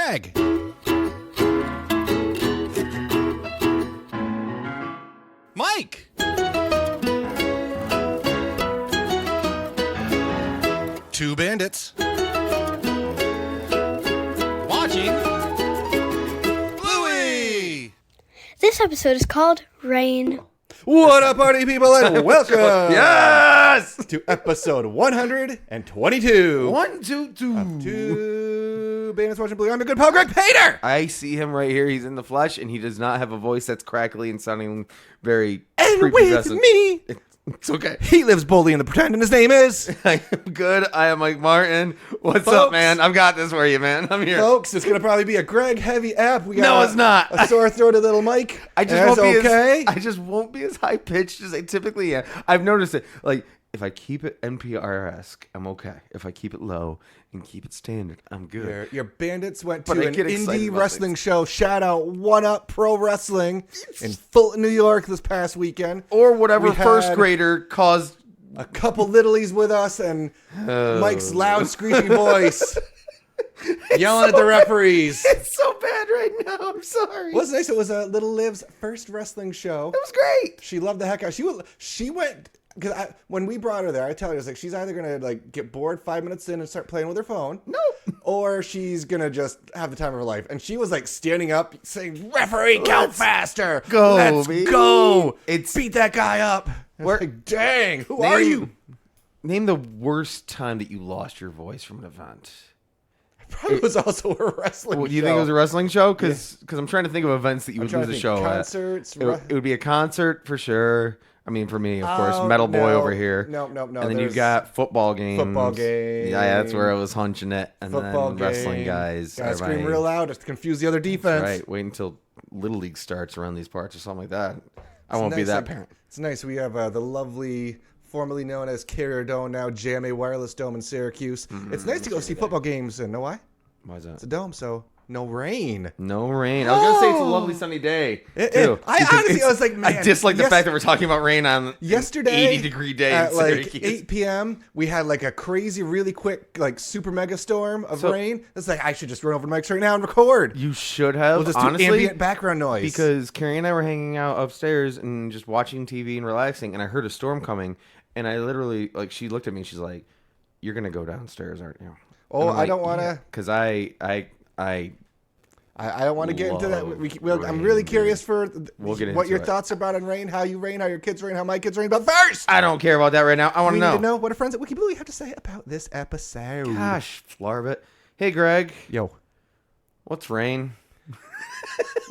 Greg. Mike. Two bandits. Watching Bluey. This episode is called Rain. What up, party people, and welcome Yes! to episode 122. 1, 2, 2. Two bandits watching Bluey. I'm your good pal, Greg Pater. I see him right here. He's in the flesh, and he does not have a voice that's crackly and sounding very And with prepubescent. me, It's okay. he lives boldly in the pretend, and his name is... I am good. I am Mike Martin. What's Folks. up, man? I've got this for you, man. I'm here. Folks, it's going to probably be a Greg-heavy app. We got No, it's not. a sore-throated little Mike. I just That's won't be okay. I just won't be as high pitched as I typically am. I've noticed it. Like, if I keep it NPR-esque, I'm okay. If I keep it low and keep it standard, I'm good. Your bandits went But to I an get excited indie about wrestling things. show. Shout out One Up Pro Wrestling in Fulton, New York this past weekend. Or whatever We first had grader caused. a couple littlies with us and Mike's loud, screechy voice yelling at the referees. It It's so bad right now. I'm sorry. was nice. It was Little Liv's first wrestling show. It was great. She loved the heck out. She went because when we brought her there, I tell her, I was like, she's either gonna like get bored 5 minutes in and start playing with her phone, or she's gonna just have the time of her life. And she was like standing up, saying, "Referee, count faster, go, let's baby." go, It's- beat that guy up." I was like, dang, who are you? Name the worst time that you lost your voice from an event. Probably was also a wrestling. Well, do you show. think it was a wrestling show? Because I'm trying to think of events that you I'm would trying lose to a think. show Concerts. at. It would be a concert for sure. I mean, for me, of course, Oh, Metal Boy no. over here. No. And then you've there's got football games. football game. Yeah, that's where I was hunching it. And football then wrestling game. guys. Gotta are scream my- real loud just to confuse the other defense. Right. Wait until Little League starts around these parts or something like that. I won't be Nice, that like, parent. It's nice. We have the lovely, formerly known as Carrier Dome, now JMA Wireless Dome in Syracuse. It's nice to go see football games. And know why? Why is that? It's a dome, so no rain. No rain. I was gonna say it's a lovely sunny day too. I because honestly, it's- I was like, man, I dislike the fact that we're talking about rain on yesterday, an 80-degree day at in like Syracuse. 8 p.m., we had like a crazy, really quick, like super mega storm of rain. It's like I should just run over to Mike's right now and record. You should have. We'll just honestly, do ambient background noise because Carrie and I were hanging out upstairs and just watching TV and relaxing, and I heard a storm coming, and I literally she looked at me and she's like, "You're gonna go downstairs, aren't you?" Oh, I don't want to. Because I I don't want to get into that. love I'm rain, really dude. curious for We'll get what into your it. thoughts are about on rain, how you rain, how your kids rain, how my kids rain. But first, I don't care about that right now. I want we to need to know what our friends at Wiki Bluey have to say about this episode. Gosh, Flarbit. Hey, Greg. Yo, What's rain?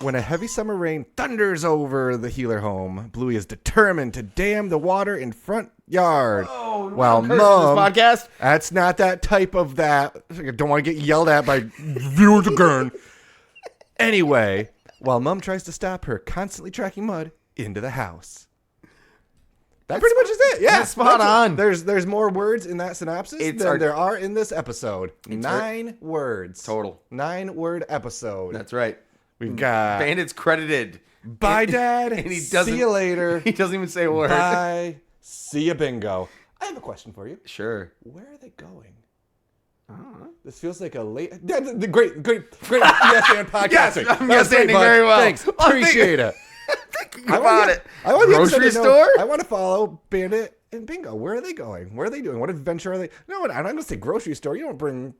when a heavy summer rain thunders over the healer home, Bluey is determined to dam the water in front yard. Oh, Well, this Mom, podcast. that's not that type of that. I don't want to get yelled at by viewers again. Anyway, while Mom tries to stop her constantly tracking mud into the house. That pretty much is it. Yeah, that's spot on. There's more words in that synopsis than there are in this episode. 9 words. Total. 9-word episode. That's right. We've got Bandits credited. bye, Dad. And he doesn't. See you later. He doesn't even say a word. Bye. See you, bingo. I have a question for you. Sure. Where are they going? This feels like a late, the great ESN podcast. Yes, I'm yes-anding very well. Thanks, appreciate it. Think about it. I want the episode Grocery to know- store? I want to follow Bandit and Bingo. Where are they going? What are they doing? What adventure are they? No, I'm not going to say grocery store. You don't bring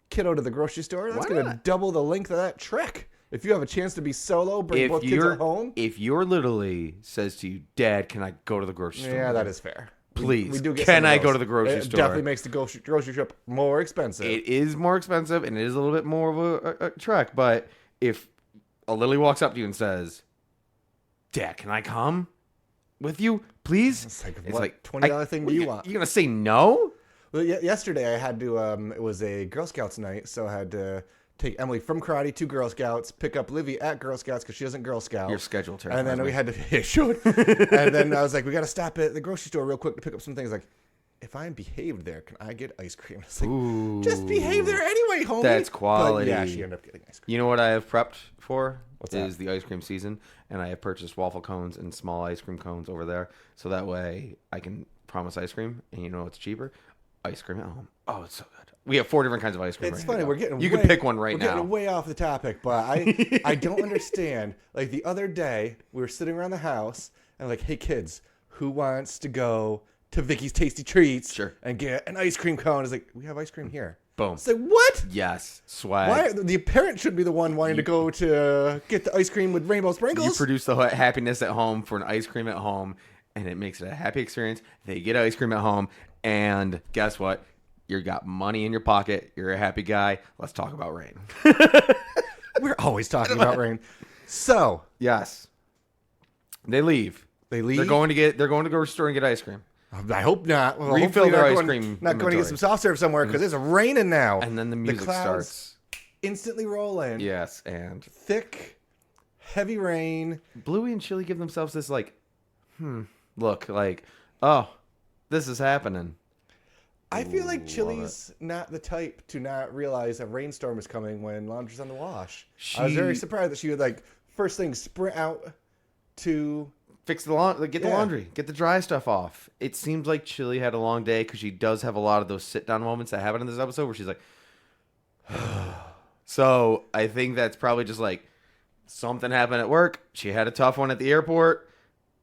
kiddo to the grocery store. That's Why going to not? double the length of that trek. If you have a chance to be solo, bring both kids at home. If your Literally says to you, Dad, can I go to the grocery store? Yeah, that is fair. Please, We do get can some of I those. go to the grocery It store? definitely makes the grocery trip more expensive. It is more expensive and it is a little bit more of a trek. But if a Lily walks up to you and says, Dad, can I come with you, please? It's like, what $20 thing do you want? You're going to say no? Well, yesterday I had to. It was a Girl Scouts night, so I had to take Emily from karate to Girl Scouts, pick up Livy at Girl Scouts because she doesn't Girl Scout. Your schedule terrifies And then me. we had to. It should. And then I was like, we got to stop at the grocery store real quick to pick up some things. Like, if I'm behaved there, can I get ice cream? It's like, just behave there anyway, homie. That's But quality. yeah, she ended up getting ice cream. You know what I have prepped for? What's that? Is the ice cream season, and I have purchased waffle cones and small ice cream cones over there, so that way I can promise ice cream, and you know it's cheaper. ice cream at home. Oh, it's so good. We have 4 different kinds of ice cream. It's funny. You can pick one right now. We're now. getting way off the topic, but I don't understand. Like the other day, we were sitting around the house and like, hey kids, who wants to go to Vicky's Tasty Treats and get an ice cream cone? It's like, we have ice cream here. Boom. It's like, what? Yes. Swag. Why? The parent should be the one wanting to go to get the ice cream with rainbow sprinkles. You produce the happiness at home for an ice cream at home, and it makes it a happy experience. They get ice cream at home, and guess what? You got money in your pocket. You're a happy guy. Let's talk about rain. We're always talking about rain. So yes, they leave. They're going to go to the grocery store and get ice cream. I hope not. Well, refill their ice cream. Not going to get some soft serve somewhere because it's raining now. And then the music starts. Instantly roll in. Yes, and thick, heavy rain. Bluey and Chilli give themselves this look, like, oh, this is happening. I feel like Chilli's not the type to not realize a rainstorm is coming when laundry's on the wash. I was very surprised that she would like first thing sprint out to fix the laundry, get the laundry, get the dry stuff off. It seems like Chilli had a long day because she does have a lot of those sit down moments that happen in this episode where she's like, so I think that's probably just like something happened at work. She had a tough one at the airport.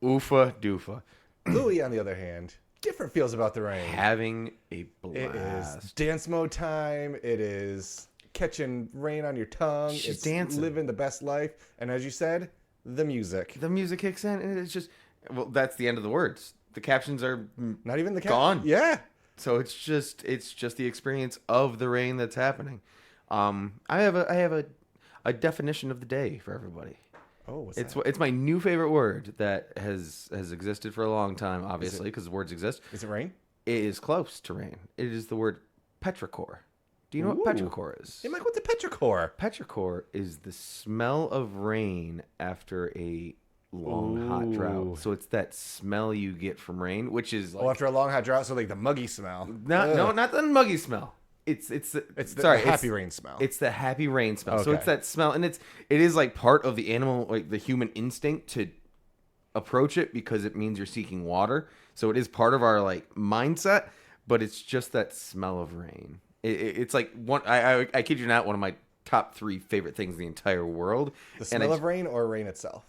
Oofa doofa. Bluey, on the other hand, different feels about the rain. Having a blast. It is dance mode time. It is catching rain on your tongue. She's dancing. Living the best life. And as you said, the music. The music kicks in, and it's just, well, that's the end of the words. The captions are not even gone. Yeah. So it's just the experience of the rain that's happening. I have a definition of the day for everybody. Oh, what's that? That? It's my new favorite word that has existed for a long time, obviously, because words exist. Is it rain? It is close to rain. It is the word petrichor. Do you know what petrichor is? Hey, Mike, what's a petrichor? Petrichor is the smell of rain after a long hot drought. So it's that smell you get from rain, which is like, after a long hot drought, so like the muggy smell. No, not the muggy smell. It's the happy rain smell. It's the happy rain smell. Okay. So it's that smell, and it is like part of the animal, like the human instinct to approach it because it means you're seeking water. So it is part of our like mindset, but it's just that smell of rain. It's like one. I kid you not, one of my top 3 favorite things in the entire world. The smell of rain or rain itself?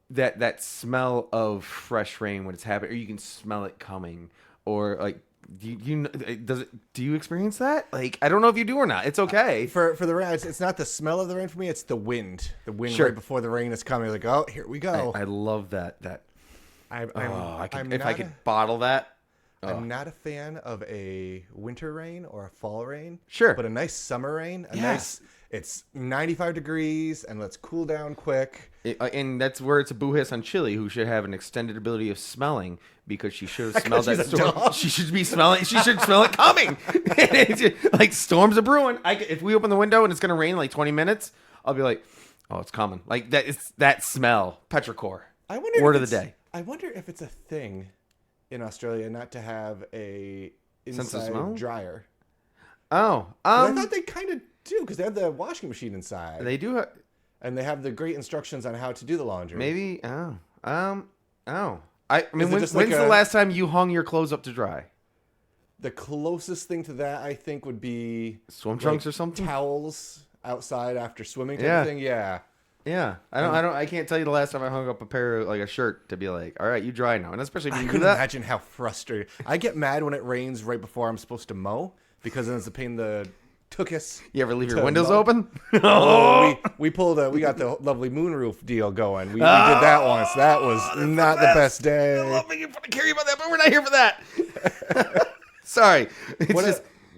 That smell of fresh rain when it's happening, or you can smell it coming, or like. Do you experience that? Like, I don't know if you do or not. It's okay. For the rain, it's not the smell of the rain for me. It's the wind. The wind right before the rain is coming. Like, oh, here we go. I love that. If I could bottle that. I'm not a fan of a winter rain or a fall rain. Sure. But a nice summer rain. It's 95 degrees and let's cool down quick. And that's where it's a boo hiss on Chilli, who should have an extended ability of smelling because she should have smelled that storm. She should be smelling. She should smell it coming. Like storms are brewing. If we open the window and it's going to rain in like 20 minutes, I'll be like, oh, it's coming. Like that. It's that smell. Petrichor. Word of the day. I wonder if it's a thing in Australia not to have a sense of inside smell? dryer. Oh, I thought they kind of do because they have the washing machine inside. They do, and they have the great instructions on how to do the laundry. Maybe. I mean, when's the last time you hung your clothes up to dry? The closest thing to that, I think, would be swim trunks or something. Towels outside after swimming. Type of thing. Yeah. Yeah, I can't tell you the last time I hung up a pair of, like a shirt to be like, all right, you dry now, and especially if you do that. Imagine how frustrated I get mad when it rains right before I'm supposed to mow because then it's a pain in the tuchus. You ever leave your windows open? We pulled we got the lovely moonroof deal going. We did that once. That was not the best day. I love making fun of Carrie about that, but we're not here for that. Sorry,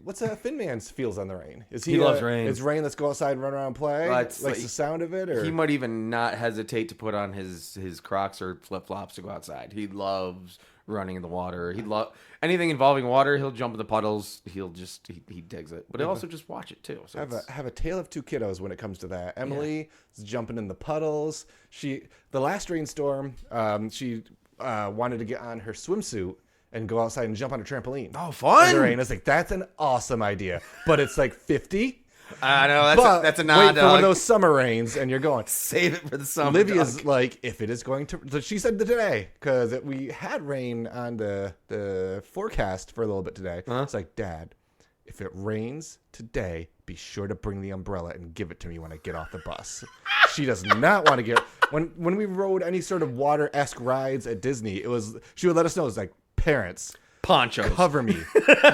What's Finn Man's feels on the rain? He loves rain. It's rain. Let's go outside and run around and play. Likes the sound of it. Or he might even not hesitate to put on his Crocs or flip flops to go outside. He loves running in the water. He anything involving water. He'll jump in the puddles. He digs it. But he'll also just watch it too. So have a tale of 2 kiddos when it comes to that. Emily is jumping in the puddles. The last rainstorm, she wanted to get on her swimsuit and go outside and jump on a trampoline. Oh, fun! In the rain. I was like, that's an awesome idea. But it's like 50. I know that's a nod. Wait for one of those summer rains, and you're going. Save it for the summer. Olivia's like, if it is going to, she said today because we had rain on the forecast for a little bit today. It's like, Dad, if it rains today, be sure to bring the umbrella and give it to me when I get off the bus. She does not want to get when we rode any sort of water-esque rides at Disney. She would let us know. It was like, parents, ponchos, cover me.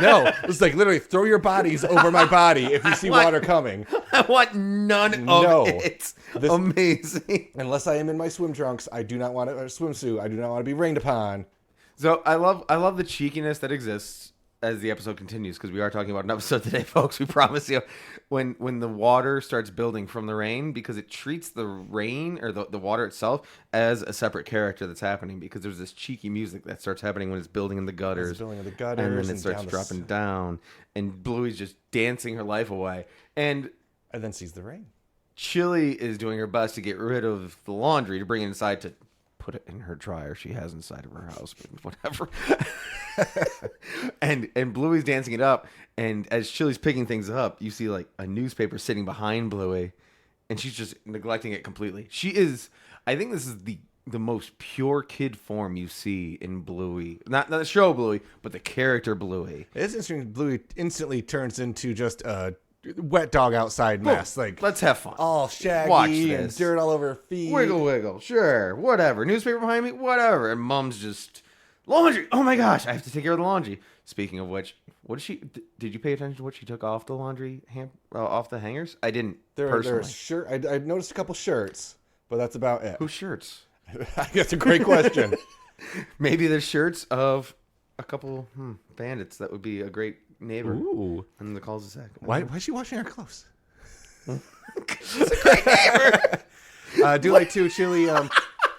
No, it was like literally throw your bodies over my body if you see water coming. I want none of it. Amazing. Unless I am in my swim trunks, I do not want a swimsuit. I do not want to be rained upon. So I love the cheekiness that exists as the episode continues, because we are talking about an episode today, folks. We promise you. When the water starts building from the rain, because it treats the rain or the water itself as a separate character that's happening, because there's this cheeky music that starts happening when it's building in the gutters. And then it starts dropping down, and Bluey's just dancing her life away. And then sees the rain. Chilli is doing her best to get rid of the laundry, to bring it inside to put it in her dryer she has inside of her house, but whatever. and Bluey's dancing it up, and as Chilli's picking things up, you see like a newspaper sitting behind Bluey, and she's just neglecting it completely. I think this is the most pure kid form you see in Bluey. Not the show Bluey, but the character Bluey. It's interesting. Bluey instantly turns into just a wet dog outside mess. Like, let's have fun. All shaggy and dirt all over her feet. Wiggle, sure, whatever. Newspaper behind me, whatever. And Mom's just laundry. Oh my gosh, I have to take care of the laundry. Speaking of which, what did you pay attention to what she took off the laundry off the hangers? I didn't. Personally. I noticed a couple shirts, but that's about it. Whose shirts? That's a great question. Maybe the shirts of a couple bandits. That would be a great neighbor. Ooh. And the calls a sec. Why is she washing our clothes? She's a great neighbor. I do like too, Chilli.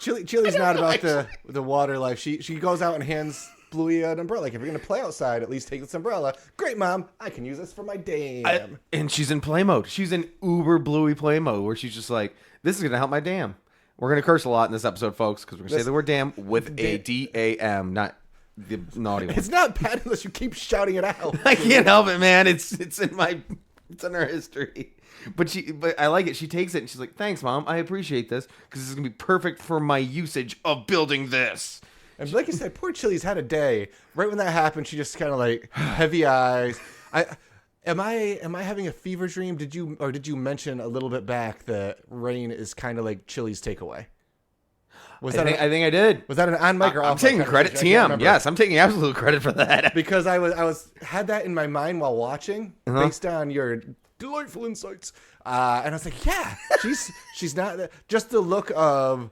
Chilli's not about the water life. She goes out and hands Bluey an umbrella. Like, if you're gonna play outside, at least take this umbrella. Great, Mom. I can use this for my dam. And she's in play mode. She's in uber Bluey play mode, where she's just like, this is gonna help my dam. We're gonna curse a lot in this episode, folks, because we're gonna say the word dam with a D-A-M, not the naughty one. It's not bad unless you keep shouting it out. I can't help it, man. It's in our history. But I like it. She takes it and she's like, "Thanks, Mom. I appreciate this, because this is gonna be perfect for my usage of building this." And like you said, poor Chilli's had a day. Right when that happened, she just kind of like heavy eyes. Am I having a fever dream? Did you mention a little bit back that rain is kind of like Chilli's takeaway? I think I did. Was that an on mic or off? I'm taking credit. TM. Yes, I'm taking absolute credit for that. Because I had that in my mind while watching, based on your delightful insights, and I was like, yeah, she's not just the look of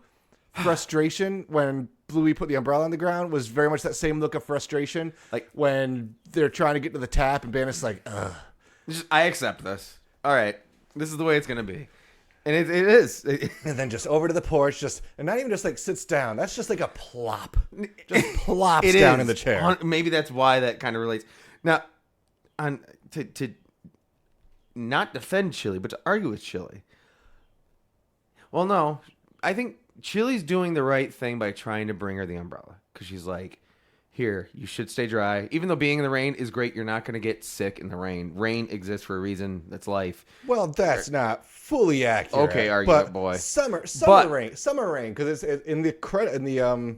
frustration when Bluey put the umbrella on the ground was very much that same look of frustration, like when they're trying to get to the tap and Bandit's like, ugh. I accept this. All right, this is the way it's gonna be. And it is. And then just over to the porch, and not even just like sits down. That's just like a plop. Just plops down in the chair. Maybe that's why that kind of relates. Now, to not defend Chilli, but to argue with Chilli. Well, no. I think Chilli's doing the right thing by trying to bring her the umbrella. Because she's like, here, you should stay dry. Even though being in the rain is great, you're not going to get sick in the rain. Rain exists for a reason. That's life. Well, that's not fully accurate. Okay, argument boy. Summer rain, because it's in the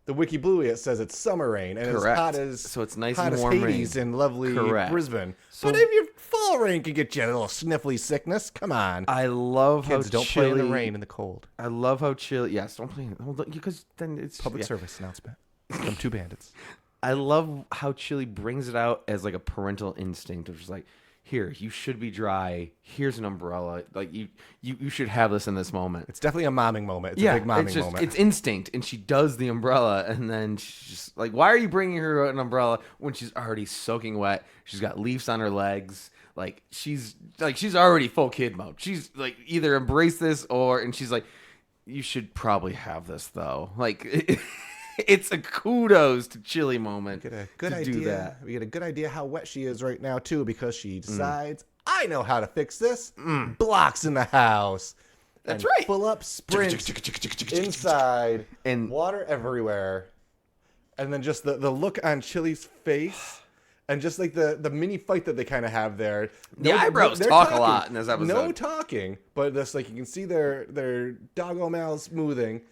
Wiki Bluey it says it's summer rain, and correct. It's so it's nice hot and as warm Hades rain in lovely Brisbane. So, but if your fall rain can get you a little sniffly sickness, come on. I love Kids how don't play in the rain and the cold. I love how Chilli. Yes, don't play because then it's public service announcement from two bandits. I love how Chilli brings it out as like a parental instinct of just like, here, you should be dry. Here's an umbrella. Like you should have this in this moment. It's definitely a momming moment. It's a big momming moment. It's instinct, and she does the umbrella, and then she's just like, why are you bringing her an umbrella when she's already soaking wet? She's got leaves on her legs. Like she's already full kid mode. She's like either embrace this and she's like, you should probably have this though. Like. It's a kudos to Chilli moment. We get a good idea. We get a good idea how wet she is right now too, because she decides, I know how to fix this. Blocks in the house. That's right. Full up sprint inside, and water everywhere, and then just the look on Chilli's face And just like the mini fight that they kind of have there. The eyebrows talk a lot in this episode. No talking, but just like you can see their doggo mouths moving.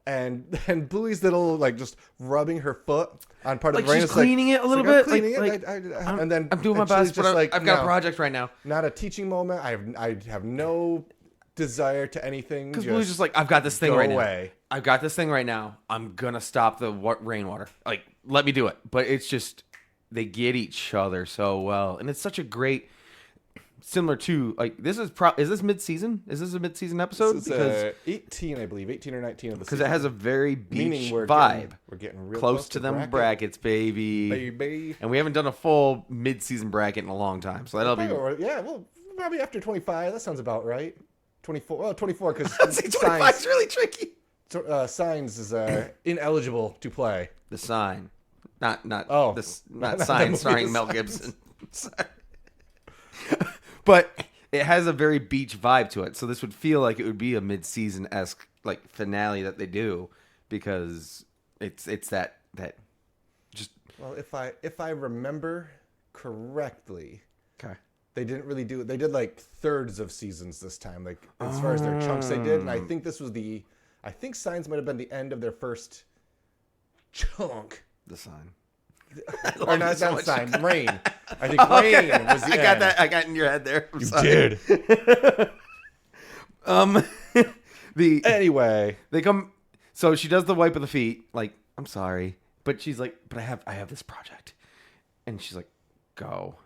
And Bluey's little like just rubbing her foot on part of the brain. She's cleaning it a little bit. Cleaning it. And then I'm doing my best, but I've got a project right now. Not a teaching moment. I have no desire to anything. Because Bluey's just like, I've got this thing right now. I've got this thing right now. I'm gonna stop the rainwater. Like, let me do it. But it's just they get each other so well, and it's such a great. Similar to like this is this mid-season? Is this a mid-season episode? This is 18, I believe, 18 or 19 of the season. Because it has a very beach vibe. We're getting real close to them brackets, baby. And we haven't done a full mid-season bracket in a long time, so that'll be well, probably after 25. That sounds about right. 24. Well, 24 because 25 is really tricky. Signs is ineligible to play. The Sign, not not Sign starring Mel Gibson. But it has a very beach vibe to it, so this would feel like it would be a mid-season-esque like finale that they do, because it's that just. Well, if I remember correctly, okay, they didn't really do it. They did like thirds of seasons this time, like as far as their chunks they did, and I think this was I think Signs might have been the end of their first chunk. The Sign. Or not Sign, Rain. I think Rain was the end. I got in your head there. You did. Anyway, they come. So she does the wipe of the feet. Like, I'm sorry, but she's like, but I have this project, and she's like, go.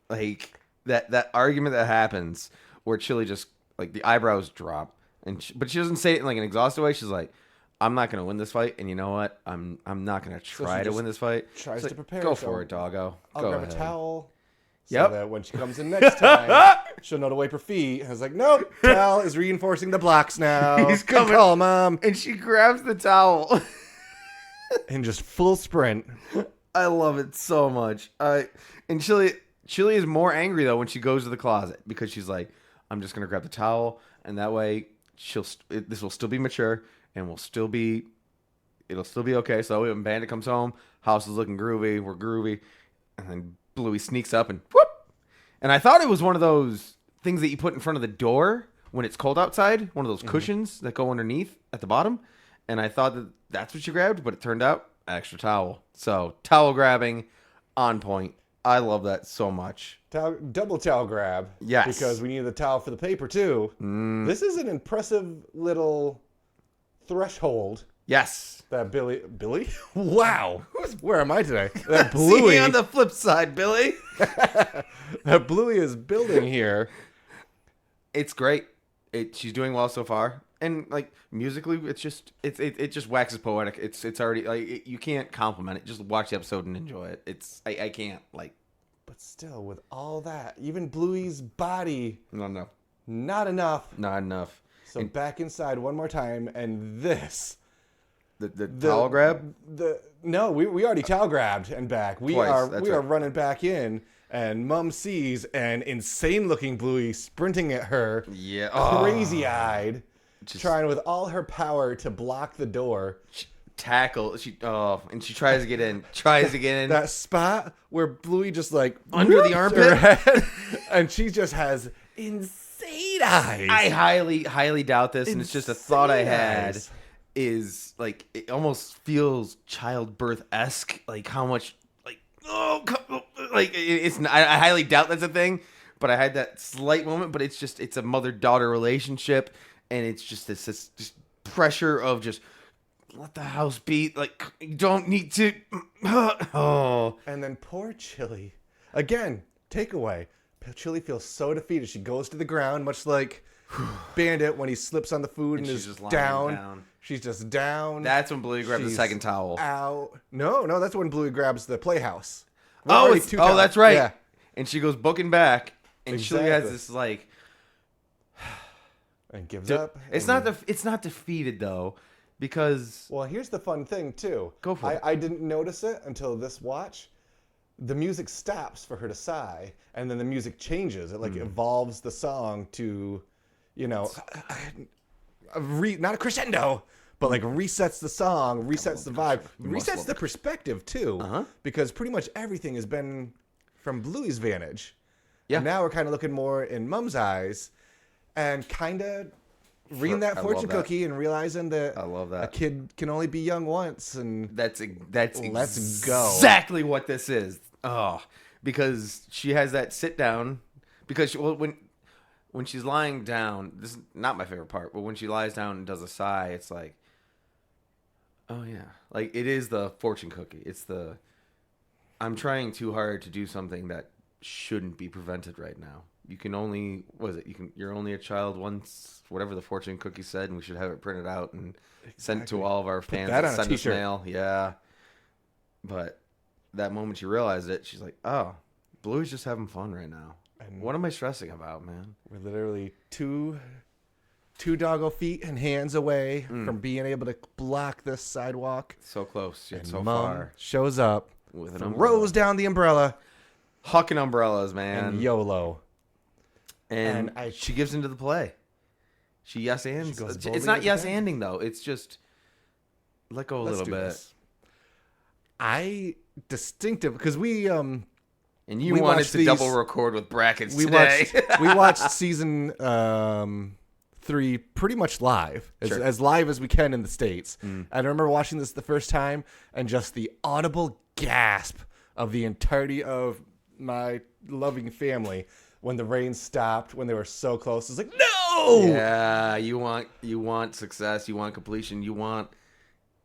Like that argument that happens where Chilli just like the eyebrows drop, but she doesn't say it in like an exhausted way. She's like, I'm not gonna win this fight, and you know what? I'm not gonna try to win this fight. Tries to prepare. Go for it, doggo. I'll grab a towel. So that when she comes in next time, she'll know to wipe her feet. I was like, nope, towel is reinforcing the blocks now. He's Good coming. call, Mom. And she grabs the towel. And just full sprint. I love it so much. And Chilli is more angry though when she goes to the closet, because she's like, I'm just gonna grab the towel, and that way this will still be mature. And it'll still be okay. So when Bandit comes home, house is looking groovy. We're groovy. And then Bluey sneaks up and whoop. And I thought it was one of those things that you put in front of the door when it's cold outside. One of those cushions that go underneath at the bottom. And I thought that's what you grabbed, but it turned out extra towel. So towel grabbing on point. I love that so much. Double towel grab. Yes. Because we need the towel for the paper too. This is an impressive little threshold. Yes. That Billy? Wow. Where am I today? That Bluey. See on the flip side, Billy. That Bluey is building here. It's great. She's doing well so far, and like musically, it just waxes poetic. It's already like you can't compliment it. Just watch the episode and enjoy it. I can't like. But still, with all that, even Bluey's body. No. Not enough. Not enough. So back inside one more time, and this. The towel grab? No, we already towel grabbed and back. We Twice, are running back in, and Mom sees an insane-looking Bluey sprinting at her. Yeah, crazy-eyed, trying with all her power to block the door. And she tries to get in. That spot where Bluey just like under the armpit, her head, and she just has insane eyes. I highly doubt this, and it's just a thought I had. Is like it almost feels childbirth-esque, like how much it's I highly doubt that's a thing, but I had that slight moment. But it's a mother-daughter relationship, and it's just this just pressure of just let the house be, like you don't need to. And then poor Chilli again. Takeaway: Chilli feels so defeated. She goes to the ground, much like Bandit when he slips on the food and is just down. She's just down. That's when Bluey grabs the second towel. Out. No, that's when Bluey grabs the playhouse. That's right. Yeah. And she goes booking back, and Exactly. Chilli has this like, and gives up. It's not defeated though, because well, here's the fun thing too. Go for it. I didn't notice it until this watch. The music stops for her to sigh, and then the music changes. It like evolves the song to, not a crescendo, but like resets the song, resets the vibe, resets the perspective too. Because pretty much everything has been from Bluey's vantage. Yeah. And now we're kind of looking more in Mom's eyes and kind of reading that I fortune love that. cookie and realizing that I love that. a kid can only be young once. And Let's go. Exactly what this is. Oh, because she has that sit down. Because when she's lying down, this is not my favorite part, but when she lies down and does a sigh, it's like, oh yeah, like it is the fortune cookie. It's the I'm trying too hard to do something that shouldn't be prevented right now. You can only you're only a child once, whatever the fortune cookie said, and we should have it printed out and sent to all of our fans that that on a send us t-shirt. mail. Yeah. But that moment she realized it, she's like, oh, Bluey's just having fun right now. And what am I stressing about, man? we're literally two doggo feet and hands away from being able to block this sidewalk. So close, yet And so Mom far. shows up, With an throws umbrella. down the umbrella, Hucking umbrellas, man. and YOLO. And and she gives into the play. She yes ands. goes It's boldly not into yes the anding though. It's just let go a Let's little do bit. this. Because we And you We wanted watched to these- double record with brackets today. we watched season 3 pretty much live, Sure. as live as we can in the States. And I remember watching this the first time and just the audible gasp of the entirety of my loving family when the rain stopped, when they were so close. It's like, no! Yeah, you want success, you want completion, you want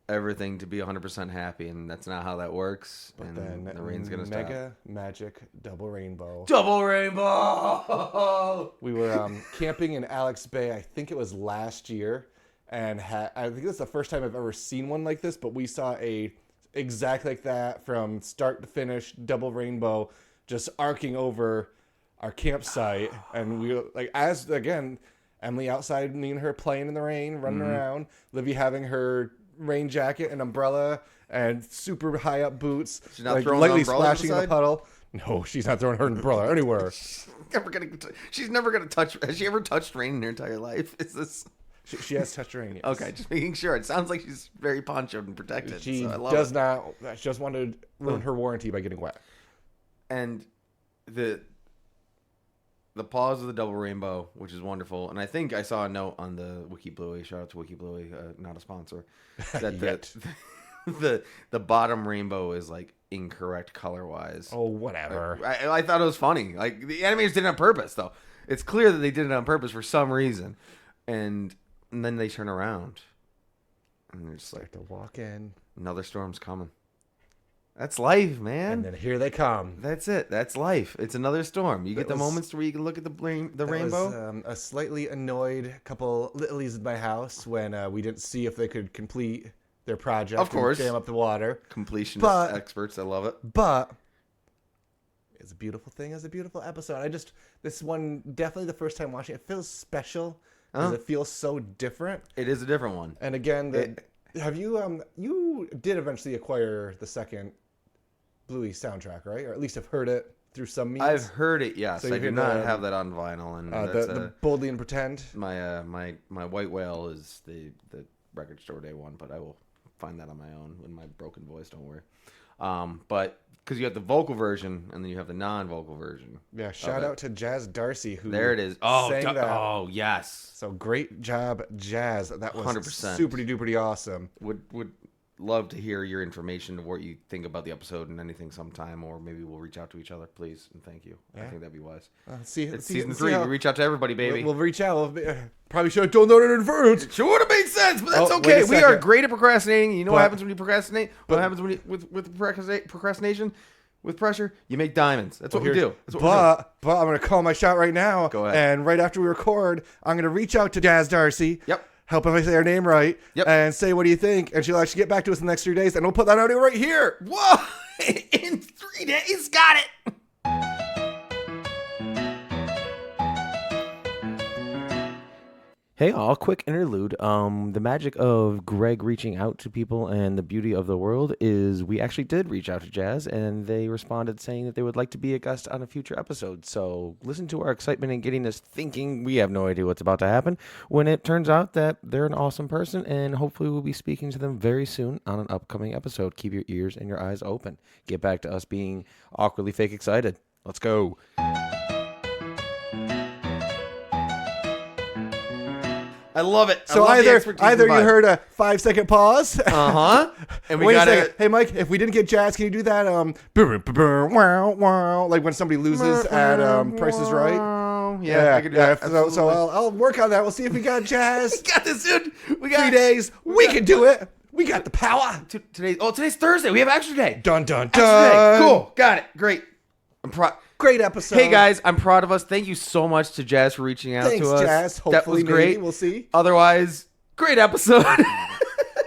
everything to be 100% happy, and that's not how that works. But and then the rain's gonna stop. mega magic double rainbow. Double rainbow. We were camping in Alex Bay, I think it was last year, and I think this is the first time I've ever seen one like this, but we saw a exactly like that from start to finish double rainbow just arcing over our campsite. And we like, as again, Emily outside, me and her playing in the rain, running around, Livy having her rain jacket and umbrella and super high up boots, She's not like throwing the lightly umbrella to the splashing in the side? puddle. No, she's not throwing her umbrella anywhere. She's never gonna touch. Has she ever touched rain in her entire life? Is this She has touched rain. Yes. okay? Just making sure. It sounds like she's very ponchoed and protected. She so I love does it. not. She just wanted to ruin her warranty by getting wet. And the pause of the double rainbow, which is wonderful. And I think I saw a note on the Wiki Bluey. Shout out to Wiki Bluey, not a sponsor. That Yet. the bottom rainbow is like incorrect color wise. Oh, whatever. I thought it was funny. Like the animators did it on purpose, though. It's clear that they did it on purpose for some reason. And then they turn around, and they're just like, To walk in, another storm's coming. That's life, man. and then here they come. That's it. That's life. It's another storm. You get the was- moments where you can look at the That rainbow. was, a slightly annoyed couple littlies in my house when we didn't see if they could complete their project. Of course. And dam up the water. Completionist but- experts. I love it. But it's a beautiful thing. It's a beautiful episode. This one, definitely the first time watching it, feels special because it feels so different. It is a different one. And again, have you you did eventually acquire the second Bluey soundtrack, right? Or at least have heard it through some means. I've heard it. Yes, So I you do can, not have that on vinyl. And that's the Boldly and Pretend. my white whale is the record store day one, but I will find that on my own in my broken voice. Don't worry. But because you have the vocal version and then you have the non-vocal version. Yeah, shout out to Jazz Darcy who There it is. Oh, sang that. oh yes. So great job, Jazz. That was 100%. super duper awesome. Would love to hear your information of what you think about the episode and anything sometime, or maybe we'll reach out to each other, please, and thank you. I think that'd be wise. Let's see. It's season 3. We reach out to everybody, baby. We'll reach out. Probably should have told that in advance. Sure would have made sense, but that's Oh, okay. wait a We are second. great at procrastinating. You know what But- happens when you procrastinate? What happens when you, with procrastination? With pressure, you make diamonds. That's what we do. That's what we're doing. But I'm gonna call my shot right now. Go ahead. And right after we record, I'm gonna reach out to Jazz Darcy. Yep. Help if I say her name right. Yep. And say, what do you think? And she'll actually get back to us in the next 3 days, and we'll put that audio right here. Whoa! In 3 days, got it. Hey all, quick interlude. The magic of Greg reaching out to people and the beauty of the world is we actually did reach out to Jazz and they responded saying that they would like to be a guest on a future episode. So listen to our excitement and getting us thinking. We have no idea what's about to happen when it turns out that they're an awesome person, and hopefully we'll be speaking to them very soon on an upcoming episode. Keep your ears and your eyes open. Get back to us being awkwardly fake excited. Let's go. I love it. So either you heard a 5-second pause. And we Wait got a second. Hey, Mike, if we didn't get jazz, can you do that? Like when somebody loses at Price is Right. Yeah, I could do that. So I'll work on that. We'll see if we got jazz. We got this, dude. We got 3 days. We can do it. We got the power. Today's Thursday. We have extra day. Dun dun Extra dun. day. Cool. Got it. Great. I'm proud. Great episode. Hey guys, I'm proud of us. Thank you so much to Jazz for reaching out Thanks, to us. Jazz. Hopefully, that was great. maybe. We'll see. Otherwise, great episode. Hey,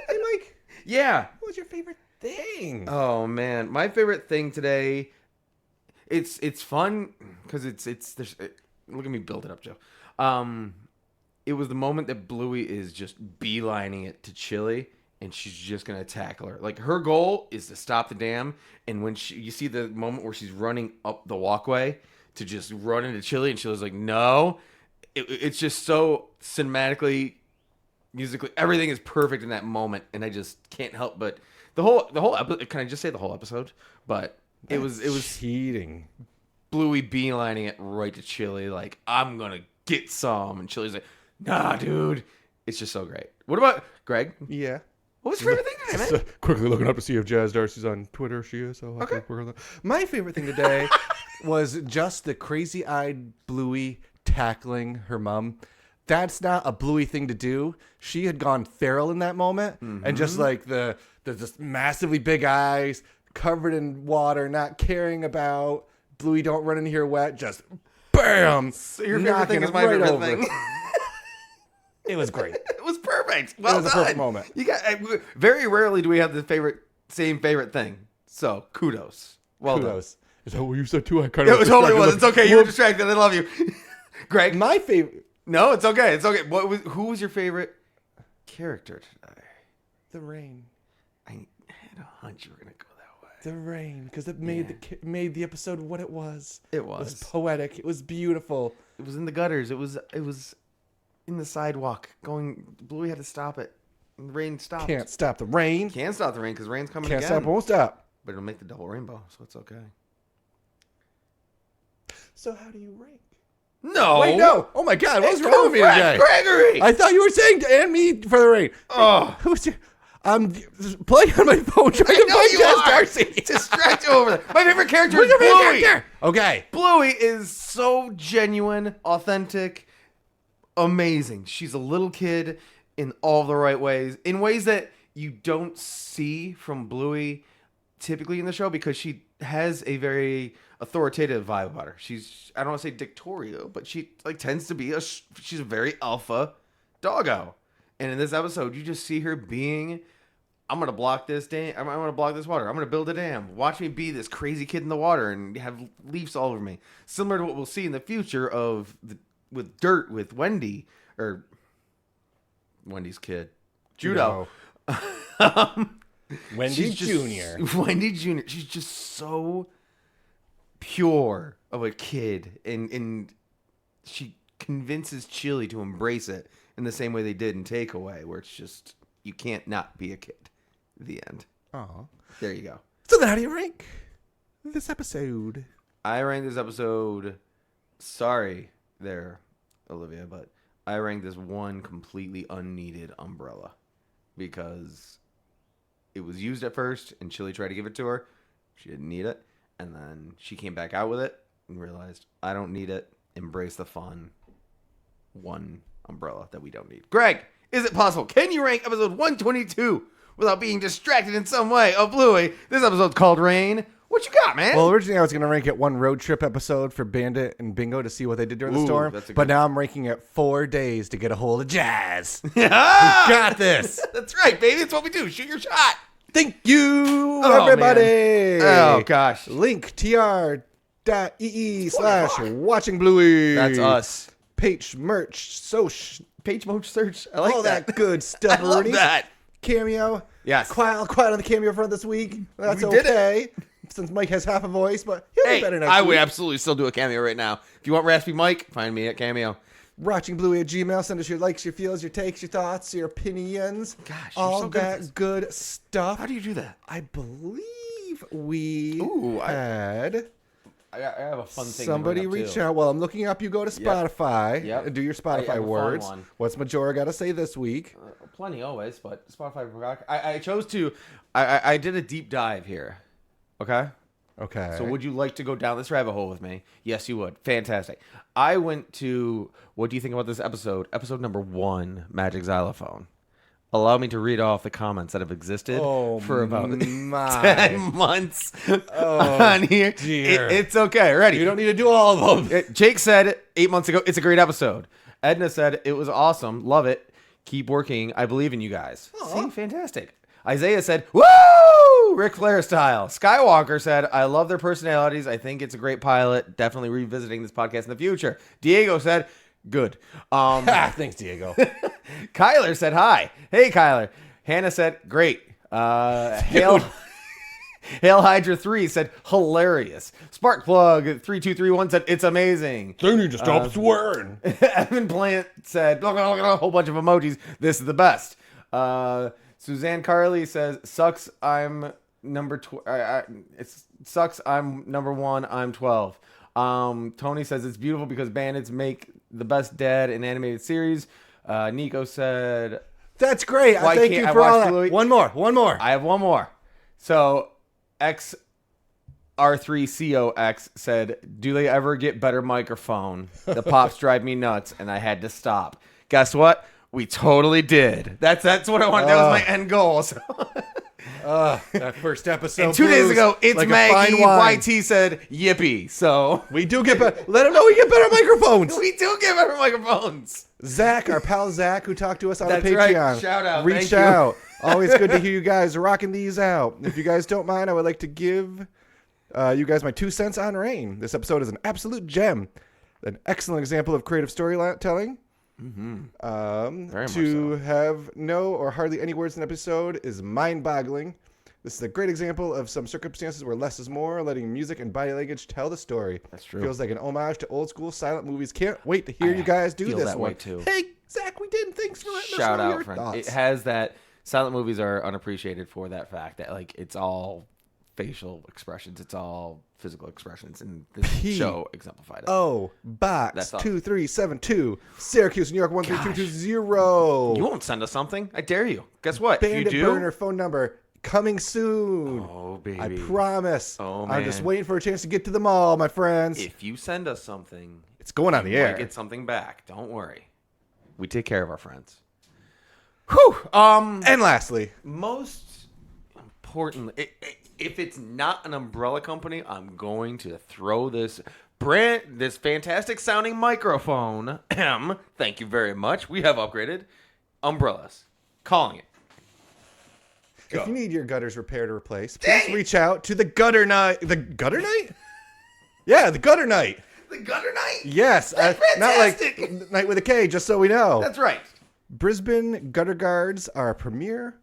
Mike. Yeah. What was your favorite thing? Oh man, my favorite thing today. It's fun because look at me build it up, Joe. It was the moment that Bluey is just beelining it to Chilli. And she's just gonna tackle her. Like her goal is to stop the dam. And when you see the moment where she's running up the walkway to just run into Chilli, and Chilli's like, "No," it's just so cinematically, musically, everything is perfect in that moment. And I just can't help but the whole episode. Can I just say the whole episode? But it was cheating. Bluey beelining it right to Chilli, like I'm gonna get some, and Chilli's like, "Nah, dude." It's just so great. What about Greg? Yeah. What was your favorite thing today, man? Quickly looking up to see if Jazz Darcy's on Twitter. She is. So okay. My favorite thing today was just the crazy-eyed Bluey tackling her mom. That's not a Bluey thing to do. She had gone feral in that moment, and just like the just massively big eyes, covered in water, not caring about Bluey. Don't run in here wet. Just bam. So your favorite thing is my favorite thing. It was great. It was perfect. Well done. It was a perfect moment. You got very rarely do we have the same favorite thing. So kudos. Well kudos. Done. Is that what you said too? I kind of. It totally was. It's okay. You were distracted. I love you, Greg. My favorite. No, it's okay. It's okay. Who was your favorite character today? The rain. I had a hunch you were gonna go that way. The rain, because it made the episode what it was. It was poetic. It was beautiful. It was in the gutters. It was in the sidewalk going. Bluey had to stop it. And the rain stopped. Can't stop the rain. Can't stop the rain because rain's coming Can't again. stop, won't stop. But it'll make the double rainbow, so it's okay. So how do you rank? No. Wait, no. Oh my God, what's wrong with me today? Gregory. I thought you were saying and me for the rain. Oh. Who's your... I'm playing on my phone trying to find Jazz Darcy. Distract you over there. My favorite character Who's is your favorite Bluey. character? Okay. Bluey is so genuine, authentic, amazing. She's a little kid in all the right ways, in ways that you don't see from Bluey typically in the show because she has a very authoritative vibe about her. She's, I don't want to say dictatorial, but she like tends to be she's a very alpha doggo. And in this episode, you just see her being, I'm going to block this dam. I'm going to block this water. I'm going to build a dam. Watch me be this crazy kid in the water and have leaves all over me. Similar to what we'll see in the future with Dirt with Wendy, or Wendy's kid, Judo. No. Wendy Jr. Wendy Jr. She's just so pure of a kid. And she convinces Chilli to embrace it in the same way they did in Takeaway, where it's just, you can't not be a kid. The end. Oh, there you go. So then how do you rank this episode? I ranked this episode, sorry there, Olivia, but I ranked this one completely unneeded umbrella because it was used at first and Chilli tried to give it to her. She didn't need it. And then she came back out with it and realized, I don't need it. Embrace the fun. One umbrella that we don't need. Greg, is it possible? Can you rank episode 122 without being distracted in some way of Bluey? This episode's called Rain. What you got, man? Well, originally I was going to rank it one road trip episode for Bandit and Bingo to see what they did during the storm. But now I'm ranking it 4 days to get a hold of Jazz. We got this. That's right, baby. That's what we do. Shoot your shot. Thank you, everybody. Man. Oh, gosh. Link tr.ee/watching Bluey. That's us. Page merch, Page merch search. I like all that good stuff. I love that. Cameo. Yes. Quiet on the cameo front this week. That's okay. Since Mike has half a voice, but he'll be better next week. I would absolutely still do a cameo right now. If you want Raspy Mike, find me at Cameo. WatchingBluey@gmail. Send us your likes, your feels, your takes, your thoughts, your opinions. Gosh, you're all so good that good stuff. How do you do that? I believe we had I have a fun thing. Somebody reach out. Well, I'm looking up. You go to Spotify and do your Spotify words. What's Majora got to say this week? Plenty always, but Spotify. I chose to. I did a deep dive here. Okay. Okay. So would you like to go down this rabbit hole with me? Yes, you would. Fantastic. I went to. What do you think about this episode? Episode number 1, Magic Xylophone. Allow me to read off the comments that have existed for about 10 months on here. It's okay. Ready? You don't need to do all of them. Jake said 8 months ago, it's a great episode. Edna said, it was awesome. Love it. Keep working. I believe in you guys. See, fantastic. Isaiah said, woo! Ric Flair style. Skywalker said, I love their personalities. I think it's a great pilot. Definitely revisiting this podcast in the future. Diego said, good. Thanks, Diego. Kyler said hi. Hey, Kyler. Hannah said, great. Hail Hydra 3 said, hilarious. Sparkplug 3231 said, it's amazing. They need to stop swearing. Evan Plant said, a whole bunch of emojis. This is the best. Suzanne Carley says, sucks. I'm number it sucks. I'm number 1. I'm 12. Tony says it's beautiful because Bandits make the best dad in animated series. Nico said, that's great. I thank you for all that. Bluey. One more. I have one more. So XR3COX said, do they ever get better microphone? The pops drive me nuts and I had to stop. Guess what? We totally did. That's what I wanted. That was my end goal. So. That first episode. And 2 days ago, it's like Maggie. YT said, yippee. So we do get better. Let them know we get better microphones. We do get better microphones. Zach, our pal Zach, who talked to us on That's the Patreon. Right. Shout out. Reach out. Always good to hear you guys rocking these out. If you guys don't mind, I would like to give you guys my 2 cents on Rain. This episode is an absolute gem. An excellent example of creative storytelling. To have no or hardly any words in an episode is mind-boggling. This is a great example of some circumstances where less is more, letting music and body language tell the story. That's true. Feels like an homage to old school silent movies. Can't wait to hear you guys do this one. Too. Hey, Zach, we did. Thanks for letting us know Shout out, your friend. thoughts. It has that. Silent movies are unappreciated for that fact that like it's all facial expressions. It's all physical expressions, and this show exemplified it. Oh, box 2372, Syracuse, New York 13220. You won't send us something. I dare you. Guess what? Bandit if you do, burner phone number coming soon. Oh, baby. I promise. Oh, man. I'm just waiting for a chance to get to the mall, my friends. If you send us something, it's going on the air. You might get something back. Don't worry. We take care of our friends. Whew. And lastly, most importantly, if it's not an umbrella company, I'm going to throw this fantastic sounding microphone. Thank you very much. We have upgraded umbrellas. Calling it. If you need your gutters repaired or replaced, please reach out to the Gutter Night. The Gutter Night? Yeah, the Gutter Night. The Gutter Night? Yes. Not like night with a K, just so we know. That's right. Brisbane Gutter Guards are a premier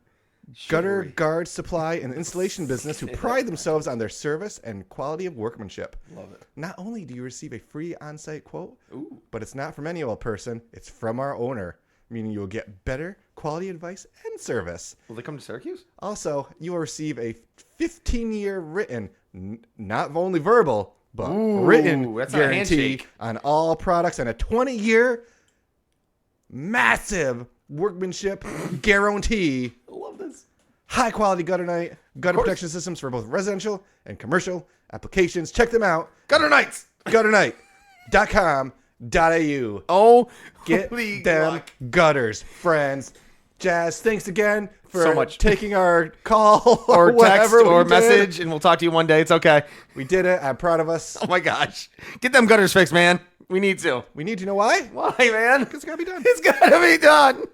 gutter guard supply and installation business who pride themselves on their service and quality of workmanship. Love it. Not only do you receive a free on-site quote, but it's not from any old person. It's from our owner, meaning you will get better quality advice and service. Will they come to Syracuse? Also, you will receive a 15-year written, not only verbal, but written guarantee on all products and a 20-year massive workmanship guarantee. I love this. High quality gutter protection systems for both residential and commercial applications. Check them out. Gutter Nights. Gutternight.com.au. Oh, get them gutters, friends. Jazz, thanks again for so much taking our call or text or message, and we'll talk to you one day. It's okay. We did it. I'm proud of us. Oh my gosh, get them gutters fixed, man. We need to. We need to know why? Why, man? Because it's gotta be done. It's gotta be done.